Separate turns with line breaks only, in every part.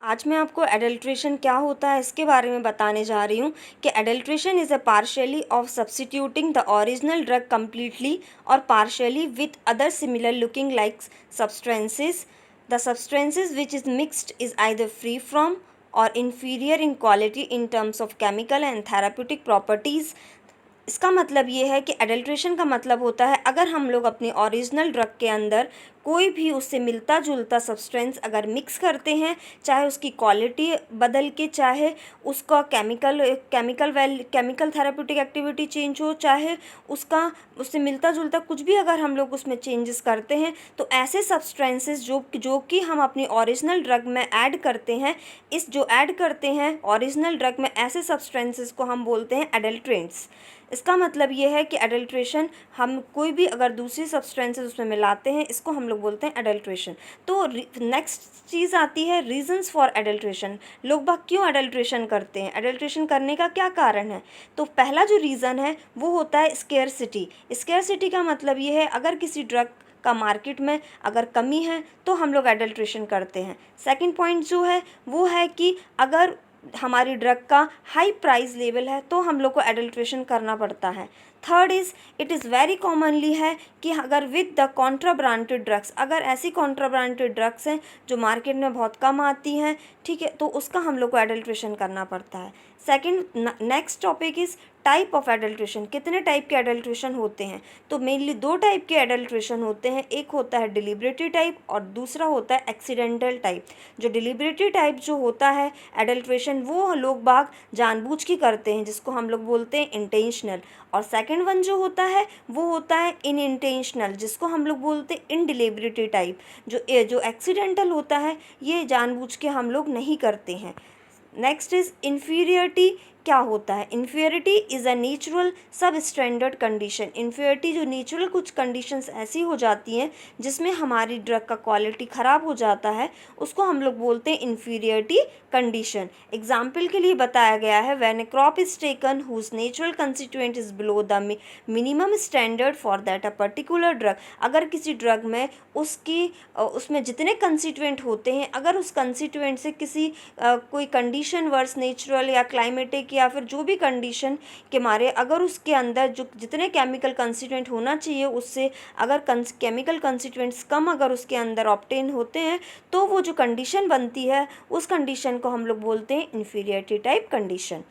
आज मैं आपको एडल्ट्रेशन क्या होता है इसके बारे में बताने जा रही हूँ कि adulteration is a partially of substituting the original drug completely और partially with other similar looking like substances. The substances which is mixed is either free from or inferior in quality in terms of chemical and therapeutic properties. इसका मतलब ये है कि adulteration का मतलब होता है अगर हम लोग अपनी ओरिजिनल ड्रग के अंदर कोई भी उससे मिलता जुलता सब्सटेंस अगर मिक्स करते हैं, चाहे उसकी क्वालिटी बदल के, चाहे उसका केमिकल थेरेप्यूटिक एक्टिविटी चेंज हो, चाहे उसका उससे मिलता जुलता कुछ भी अगर हम लोग उसमें चेंजेस करते हैं, तो ऐसे सब्सटेंसेस जो कि हम अपनी ओरिजिनल ड्रग में ऐड करते हैं, इस जो ऐड करते हैं ओरिजिनल ड्रग में, ऐसे सब्सटेंसेस को हम बोलते हैं एडल्ट्रेंट्स। इसका मतलब ये है कि एडल्ट्रेशन, हम कोई भी अगर दूसरी सब्सटेंसेस उसमें मिलाते हैं, इसको हम लोग बोलते हैं एडल्ट्रेशन। तो नेक्स्ट चीज़ आती है रीजंस फॉर एडल्ट्रेशन। लोग बाग क्यों एडल्ट्रेशन करते हैं, एडल्ट्रेशन करने का क्या कारण है? तो पहला जो रीज़न है वो होता है स्केर्सिटी। स्केर्सिटी का मतलब ये है अगर किसी ड्रग का मार्केट में अगर कमी है तो हम लोग एडल्ट्रेशन करते हैं। सेकंड पॉइंट जो है वो है कि अगर हमारी ड्रग का हाई प्राइस लेवल है तो हम लोग को एडल्ट्रेशन करना पड़ता है। Third is it is very commonly है कि अगर विद द कॉन्ट्राब्रांडेड ड्रग्स, अगर ऐसी कॉन्ट्राब्रांडेड ड्रग्स हैं जो मार्केट में बहुत कम आती हैं, ठीक है, तो उसका हम लोग को एडल्ट्रेशन करना पड़ता है। Second, next topic is type of adulteration. कितने टाइप के एडल्ट्रेशन होते हैं? तो मेनली दो टाइप के एडल्ट्रेशन होते हैं, एक होता है डिलिबरेटरी टाइप और दूसरा होता है एक्सीडेंटल टाइप। जो डिलिबरेटरी टाइप जो होता है एडल्ट्रेशन, वो लोग बाग जानबूझ के करते हैं, जिसको हम लोग बोलते हैं इंटेंशनल। और सेकंड वन जो होता है वो होता है इनइंटेंशनल, जिसको हम लोग बोलते हैं इनडिलिबरेटरी टाइप। जो एक्सीडेंटल होता है ये जानबूझ के हम लोग नहीं करते हैं। Next is inferiority. क्या होता है? इन्फीरियरिटी इज़ अ नेचुरल सब स्टैंडर्ड कंडीशन। इन्फीरियरिटी जो नेचुरल कुछ कंडीशंस ऐसी हो जाती हैं जिसमें हमारी ड्रग का क्वालिटी ख़राब हो जाता है, उसको हम लोग बोलते हैं इन्फीरियरिटी कंडीशन। एग्जाम्पल के लिए बताया गया है when a crop is taken whose natural constituent is below the minimum standard for that a particular drug. अगर किसी ड्रग में उसमें जितने कंस्टिट्यूएंट होते हैं, अगर उस कंस्टिट्यूएंट से किसी कोई कंडीशन वर्स नेचुरल या क्लाइमेटिक या फिर जो भी कंडीशन के मारे अगर उसके अंदर जो जितने केमिकल कंस्टिट्यूएंट होना चाहिए उससे अगर केमिकल कंस्टिट्यूएंट्स कम अगर उसके अंदर ऑब्टेन होते हैं, तो वो जो कंडीशन बनती है उस कंडीशन को हम लोग बोलते हैं inferiority type condition.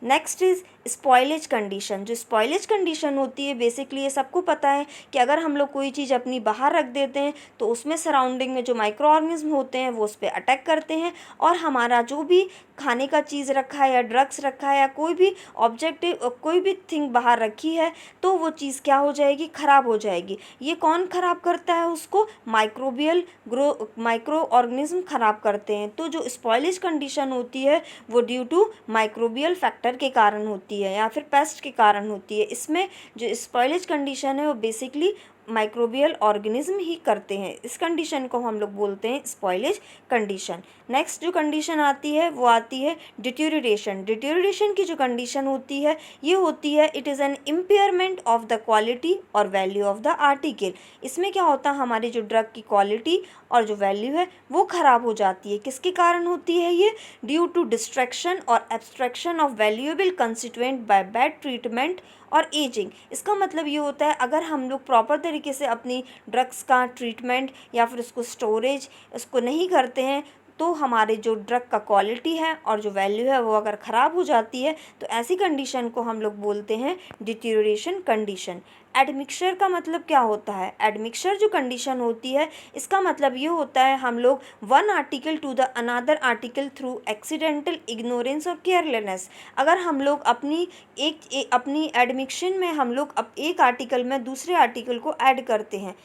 Next is spoilage condition. जो स्पॉइलेज कंडीशन होती है, बेसिकली ये सबको पता है कि अगर हम लोग कोई चीज़ अपनी बाहर रख देते हैं तो उसमें सराउंडिंग में जो माइक्रो ऑर्गेनिज्म होते हैं वो उस पर अटैक करते हैं और हमारा जो भी खाने का चीज़ रखा है या ड्रग्स रखा है या कोई भी ऑब्जेक्टिव कोई भी थिंग बाहर रखी है तो वो चीज़ क्या हो जाएगी? ख़राब हो जाएगी। ये कौन ख़राब करता है उसको? माइक्रो ऑर्गेनिज्म ख़राब करते हैं। तो जो स्पॉइलेज कंडीशन होती है वो ड्यू टू माइक्रोबियल फैक्टर के कारण होती है या फिर पेस्ट के कारण होती है। इसमें जो स्पॉइलेज कंडीशन है वो बेसिकली माइक्रोबियल ऑर्गेनिज्म ही करते हैं। इस कंडीशन को हम लोग बोलते हैं स्पॉइलेज कंडीशन। नेक्स्ट जो कंडीशन आती है वो आती है डिटेरियोरेशन। डिटेरियोरेशन की जो कंडीशन होती है ये होती है it is an impairment of the quality और वैल्यू ऑफ द आर्टिकल। इसमें क्या होता है, हमारी जो ड्रग की क्वालिटी और जो वैल्यू है वो ख़राब हो जाती है। किसके कारण होती है ये? ड्यू टू डिस्ट्रैक्शन और abstraction of valuable constituent by bad treatment और एजिंग। इसका मतलब ये होता है अगर हम लोग प्रॉपर तरीके से अपनी ड्रग्स का ट्रीटमेंट या फिर उसको स्टोरेज उसको नहीं करते हैं तो हमारे जो ड्रग का क्वालिटी है और जो वैल्यू है वो अगर ख़राब हो जाती है तो ऐसी कंडीशन को हम लोग बोलते हैं डिटेरियोरेशन कंडीशन। एडमिक्सचर का मतलब क्या होता है? एडमिक्सचर जो कंडीशन होती है इसका मतलब ये होता है हम लोग one article to the another article through accidental ignorance और केयरलेसनेस। अगर हम लोग अपनी एडमिक्शन में हम लोग एक आर्टिकल में दूसरे आर्टिकल को ऐड करते हैं,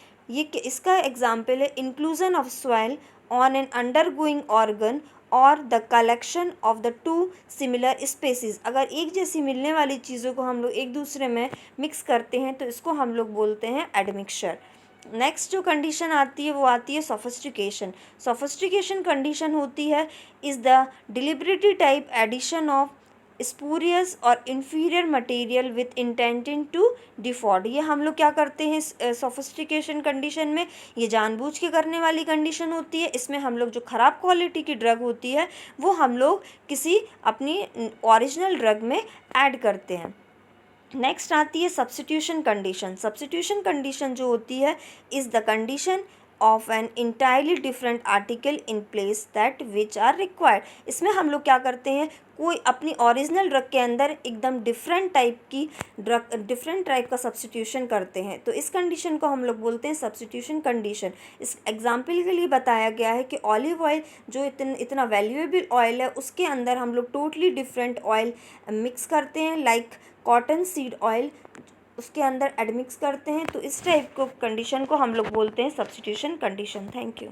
इसका एग्जाम्पल है inclusion of soil on an undergoing organ और the collection of the two similar species. अगर एक जैसी मिलने वाली चीज़ों को हम लोग एक दूसरे में मिक्स करते हैं तो इसको हम लोग बोलते हैं एडमिक्सचर। नेक्स्ट जो कंडीशन आती है वो आती है सोफिस्टिकेशन। सोफिस्टिकेशन कंडीशन होती है is the deliberatory type addition of spurious और inferior material with intending to default. ये हम लोग क्या करते हैं सोफिस्टिकेशन कंडीशन में, ये जानबूझ के करने वाली कंडीशन होती है। इसमें हम लोग जो ख़राब क्वालिटी की ड्रग होती है वो हम लोग किसी अपनी ओरिजिनल ड्रग में ऐड करते हैं। नेक्स्ट आती है सब्स्टिट्यूशन कंडीशन। सब्स्टिट्यूशन कंडीशन जो होती है is the condition of an entirely different article in place that which are required. इसमें हम लोग क्या करते हैं, कोई अपनी ओरिजिनल ड्रग के अंदर एकदम डिफरेंट टाइप का सब्स्टिट्यूशन करते हैं, तो इस कंडीशन को हम लोग बोलते हैं सब्स्टिट्यूशन कंडीशन। इस एग्जाम्पल के लिए बताया गया है कि ऑलिव ऑयल जो इतना वैल्यूएबल ऑयल है उसके अंदर हम लोग टोटली डिफरेंट ऑयल मिक्स करते हैं, लाइक कॉटन सीड ऑयल उसके अंदर एडमिक्स करते हैं। तो इस टाइप को कंडीशन को हम लोग बोलते हैं सब्स्टिट्यूशन कंडीशन। Thank you.